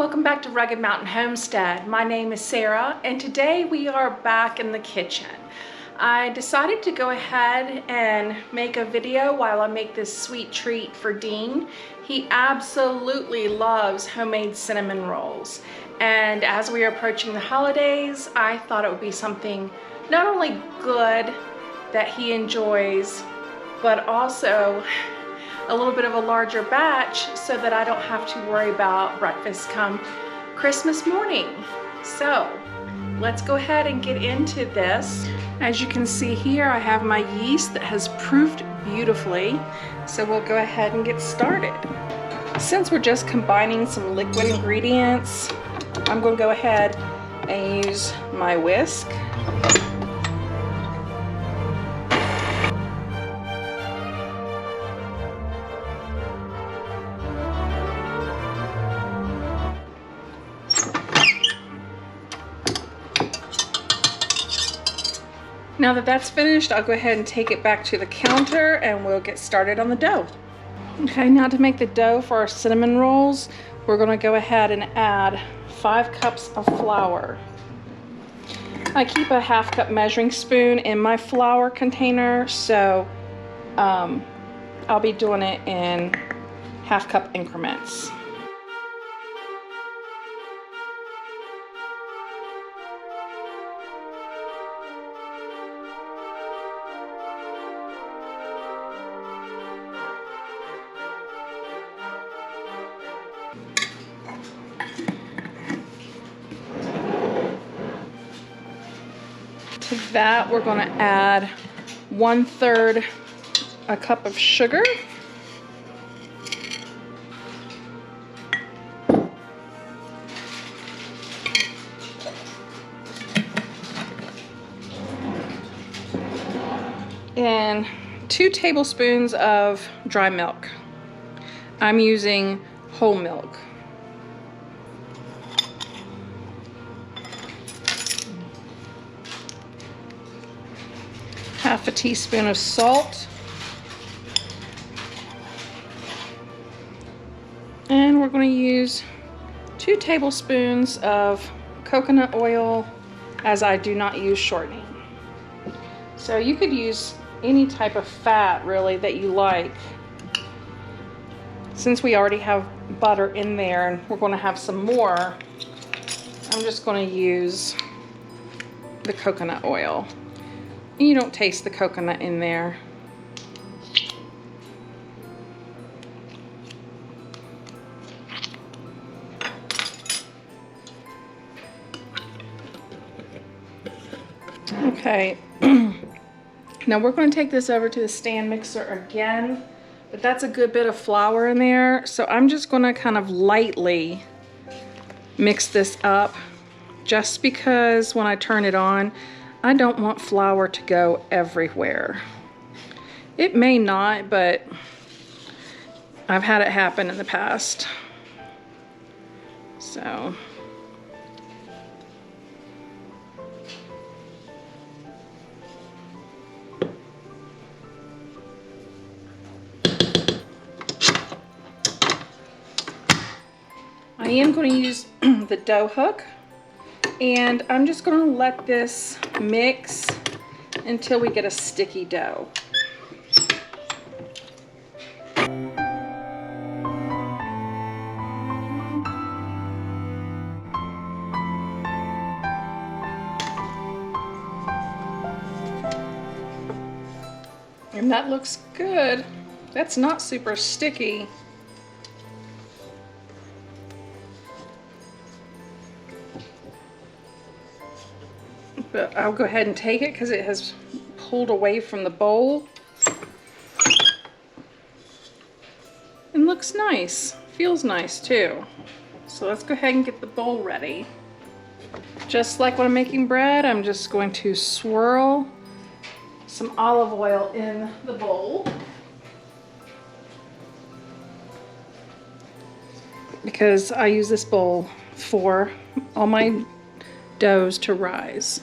welcome back to Rugged Mountain Homestead. My name is Sarah and today we are back in the kitchen. I decided to go ahead and make a video while I make this sweet treat for Dean. He absolutely loves homemade cinnamon rolls, and as we are approaching the holidays, I thought it would be something not only good that he enjoys, but also a little bit of a larger batch so that I don't have to worry about breakfast come Christmas morning. So let's go ahead and get into this. As you can see here, I have my yeast that has proofed beautifully. So we'll go ahead and get started. Since we're just combining some liquid ingredients, I'm going to go ahead and use my whisk. Now that that's finished, I'll go ahead and take it back to the counter and we'll get started on the dough. Okay, now to make the dough for our cinnamon rolls, we're going to go ahead and add 5 cups of flour. I keep a 1/2 cup measuring spoon in my flour container, so I'll be doing it in 1/2 cup increments. To that, we're going to add 1/3 a cup of sugar. And 2 tablespoons of dry milk. I'm using whole milk. Half a teaspoon of salt. And we're going to use 2 tablespoons of coconut oil, as I do not use shortening. So you could use any type of fat really that you like. Since we already have butter in there and we're going to have some more, I'm just going to use the coconut oil. You don't taste the coconut in there. Okay, now we're going to take this over to the stand mixer again, but that's a good bit of flour in there, so I'm just going to kind of lightly mix this up, just because when I turn it on, I don't want flour to go everywhere. It may not, but I've had it happen in the past. So I am going to use the dough hook, and I'm just going to let this mix until we get a sticky dough. And that looks good. That's not super sticky. But I'll go ahead and take it because it has pulled away from the bowl. And looks nice. Feels nice too. So let's go ahead and get the bowl ready. Just like when I'm making bread, I'm just going to swirl some olive oil in the bowl, because I use this bowl for all my doughs to rise.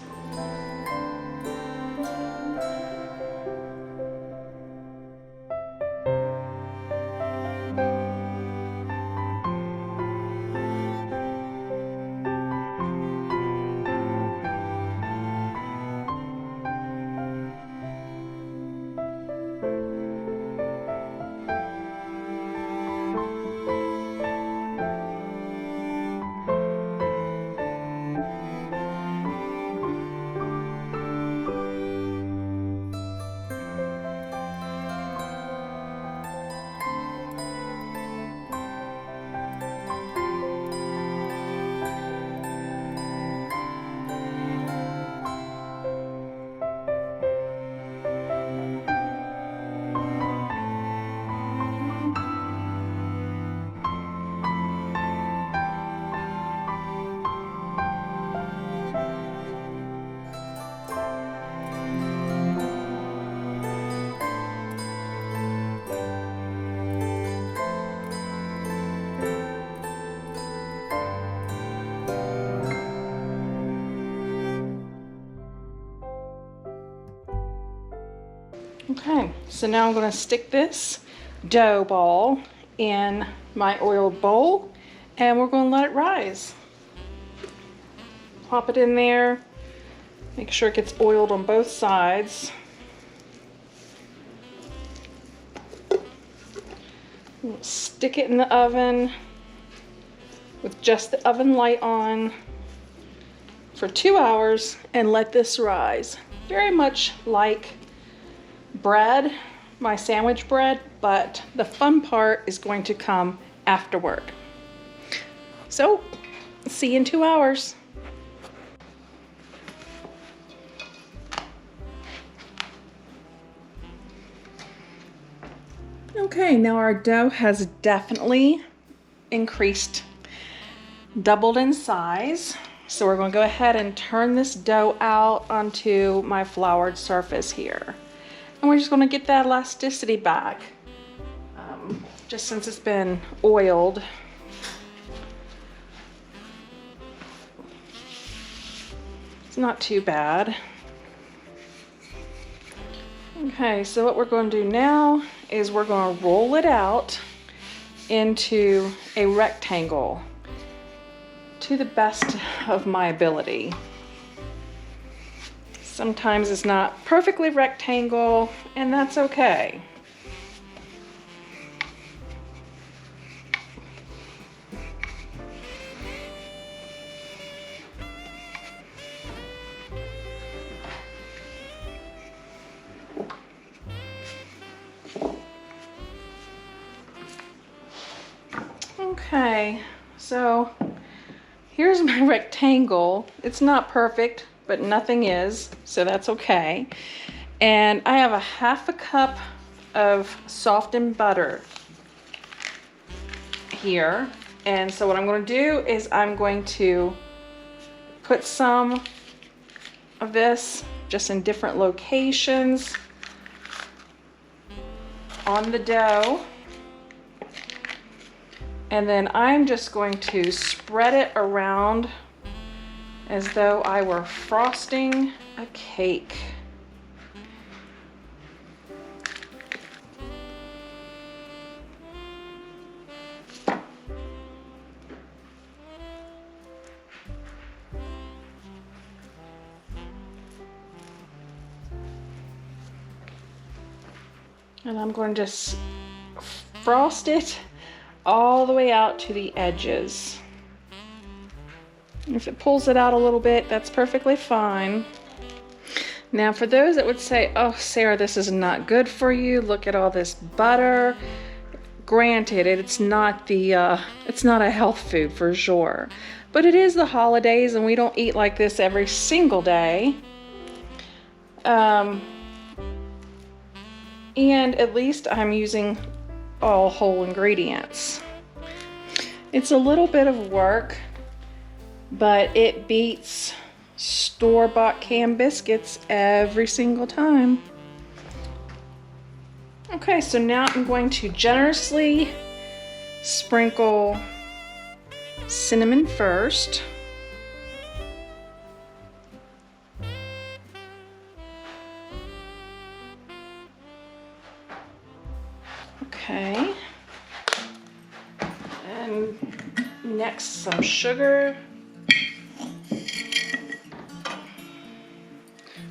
Okay, so now I'm going to stick this dough ball in my oiled bowl and we're going to let it rise. Pop it in there, make sure it gets oiled on both sides. We'll stick it in the oven with just the oven light on for 2 hours and let this rise. Very much like bread, my sandwich bread, but the fun part is going to come afterward. So, see you in 2 hours. Okay, now our dough has definitely increased, doubled in size. So we're going to go ahead and turn this dough out onto my floured surface here. And we're just going to get that elasticity back. Just since it's been oiled. It's not too bad. Okay, so what we're going to do now is we're going to roll it out into a rectangle to the best of my ability. Sometimes it's not perfectly rectangle, and that's okay. Okay, so here's my rectangle. It's not perfect, but nothing is, so that's okay. And I have a 1/2 cup of softened butter here. And so what I'm going to do is I'm going to put some of this just in different locations on the dough. And then I'm just going to spread it around as though I were frosting a cake. And I'm going to just frost it all the way out to the edges. If it pulls it out a little bit, that's perfectly fine. Now for those that would say, oh Sarah, this is not good for you, look at all this butter. Granted, it's not a health food for sure, but it is the holidays and we don't eat like this every single day. And at least I'm using all whole ingredients. It's a little bit of work, but it beats store-bought canned biscuits every single time. Okay, so now I'm going to generously sprinkle cinnamon first. Okay, and next some sugar.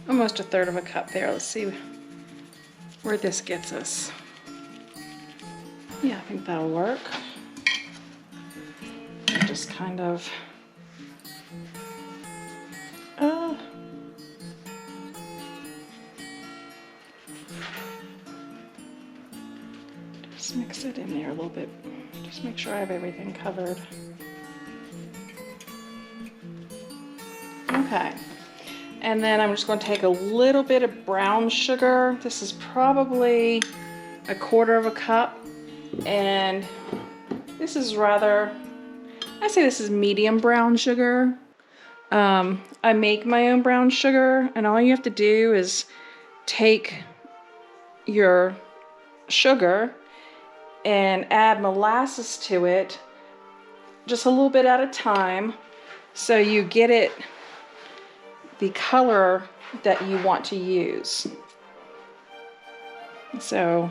Almost 1/3 cup there. Let's see where this gets us. Yeah, I think that'll work. Just kind of just mix it in there a little bit. Just make sure I have everything covered. Okay. And then I'm just going to take a little bit of brown sugar. This is probably 1/4 cup. And this is I say this is medium brown sugar. I make my own brown sugar, and all you have to do is take your sugar and add molasses to it just a little bit at a time so you get it the color that you want to use. So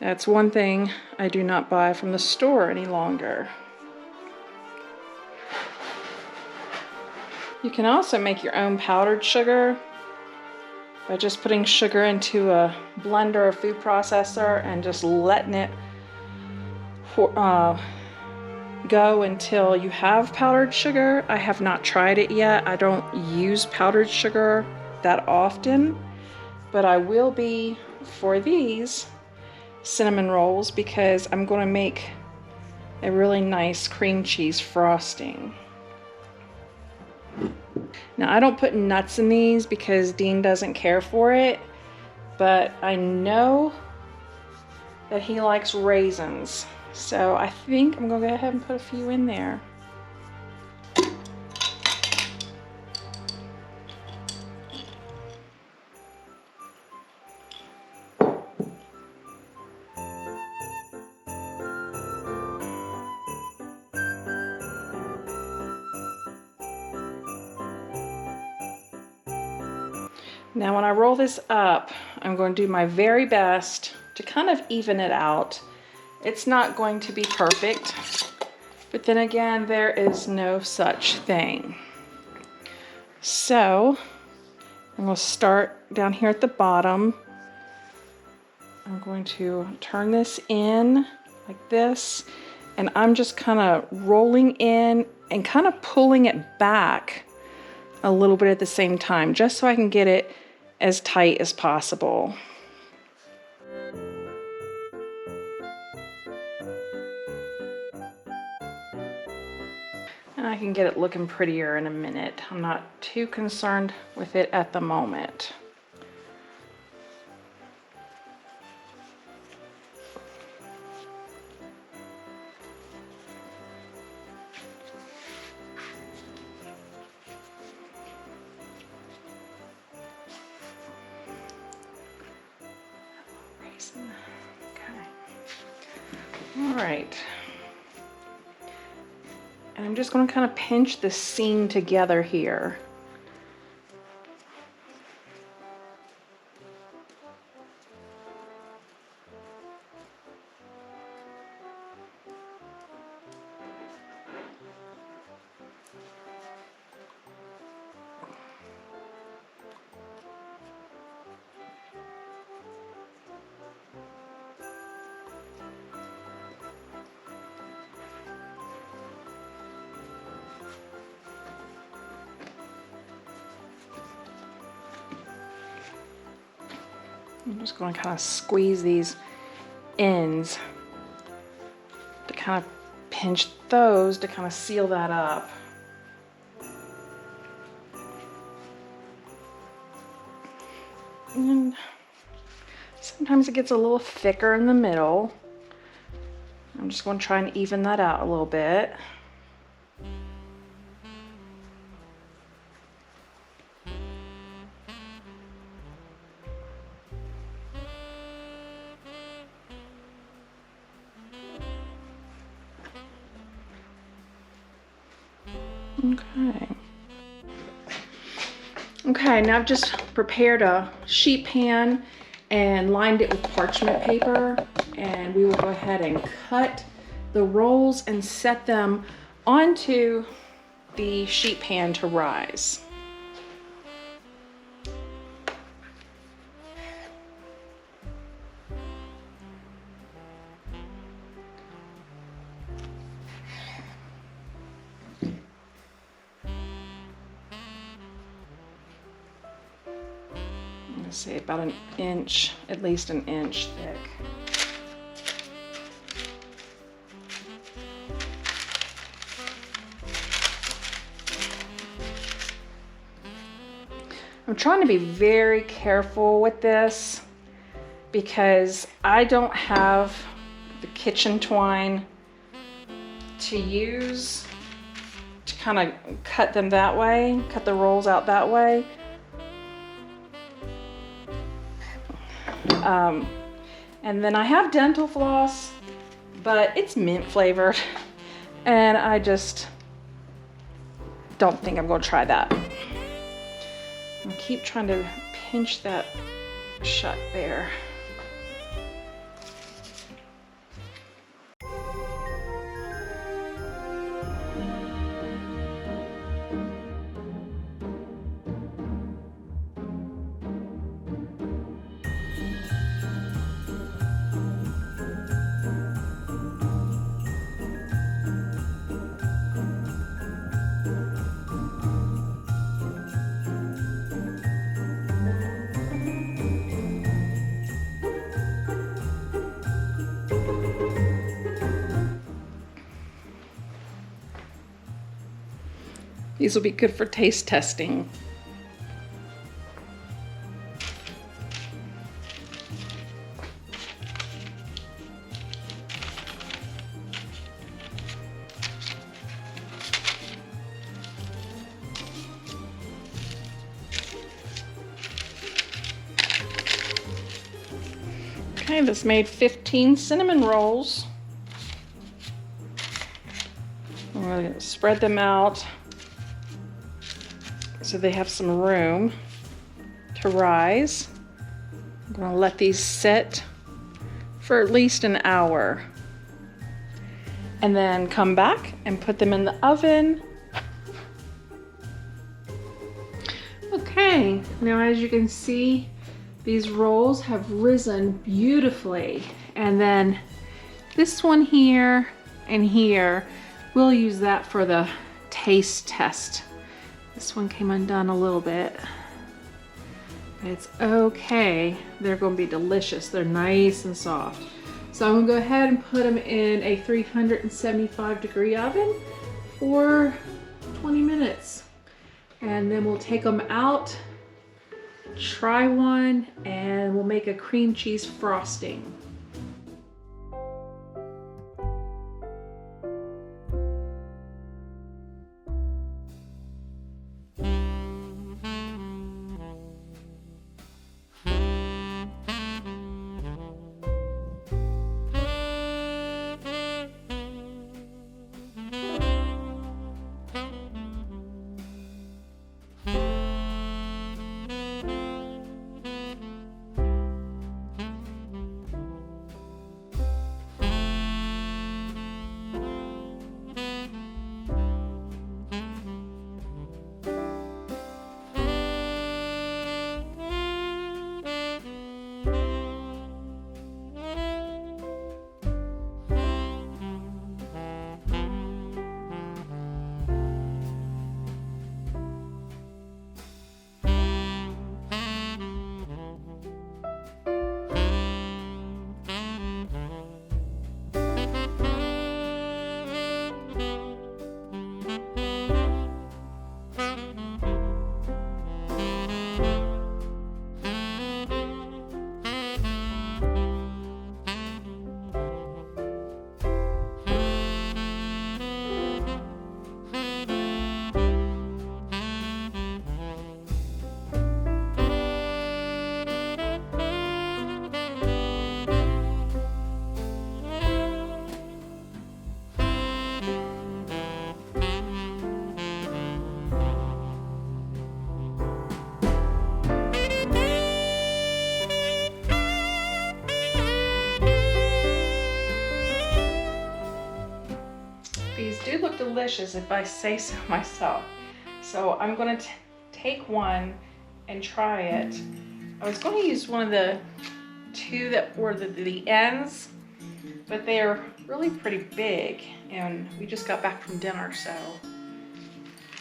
that's one thing I do not buy from the store any longer. You can also make your own powdered sugar by just putting sugar into a blender or food processor and just letting it go until you have powdered sugar. I have not tried it yet. I don't use powdered sugar that often, but I will be for these cinnamon rolls because I'm going to make a really nice cream cheese frosting. Now, I don't put nuts in these because Dean doesn't care for it, but I know that he likes raisins. So I think I'm going to go ahead and put a few in there. Now when I roll this up, I'm going to do my very best to kind of even it out. It's not going to be perfect, but then again, there is no such thing. So I'm going to start down here at the bottom. I'm going to turn this in like this, and I'm just kind of rolling in and kind of pulling it back a little bit at the same time, just so I can get it as tight as possible. And I can get it looking prettier in a minute. I'm not too concerned with it at the moment. All right. And I'm just going to kind of pinch the seam together here. I'm just going to kind of squeeze these ends to kind of pinch those to kind of seal that up. And sometimes it gets a little thicker in the middle. I'm just going to try and even that out a little bit. Okay, now I've just prepared a sheet pan and lined it with parchment paper, and we will go ahead and cut the rolls and set them onto the sheet pan to rise. Say about an inch, at least an inch thick. I'm trying to be very careful with this because I don't have the kitchen twine to use to kind of cut them that way, cut the rolls out that way. And then I have dental floss, but it's mint flavored, and I just don't think I'm going to try that. I'll keep trying to pinch that shut there. These will be good for taste testing. Okay, this made 15 cinnamon rolls. I'm going to spread them out so they have some room to rise. I'm going to let these sit for at least an hour and then come back and put them in the oven. Okay, now as you can see, these rolls have risen beautifully. And then this one here and here, we'll use that for the taste test. This one came undone a little bit. It's okay. They're going to be delicious. They're nice and soft. So I'm going to go ahead and put them in a 375-degree oven for 20 minutes. And then we'll take them out, try one, and we'll make a cream cheese frosting. These do look delicious if I say so myself. So I'm going to take one and try it. I was going to use one of the two that were the ends, but they're really pretty big and we just got back from dinner, so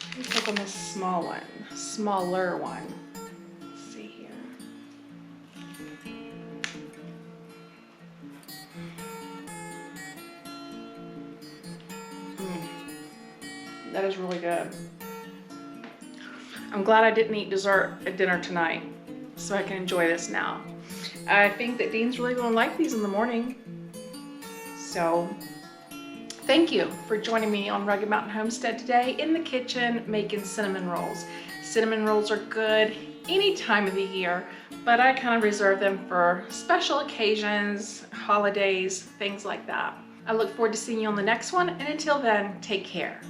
let me take on this smaller one. Let's see here. That is really good. I'm glad I didn't eat dessert at dinner tonight, so I can enjoy this now. I think that Dean's really gonna like these in the morning. So, thank you for joining me on Rugged Mountain Homestead today in the kitchen making cinnamon rolls. Cinnamon rolls are good any time of the year, but I kind of reserve them for special occasions, holidays, things like that. I look forward to seeing you on the next one, and until then, take care.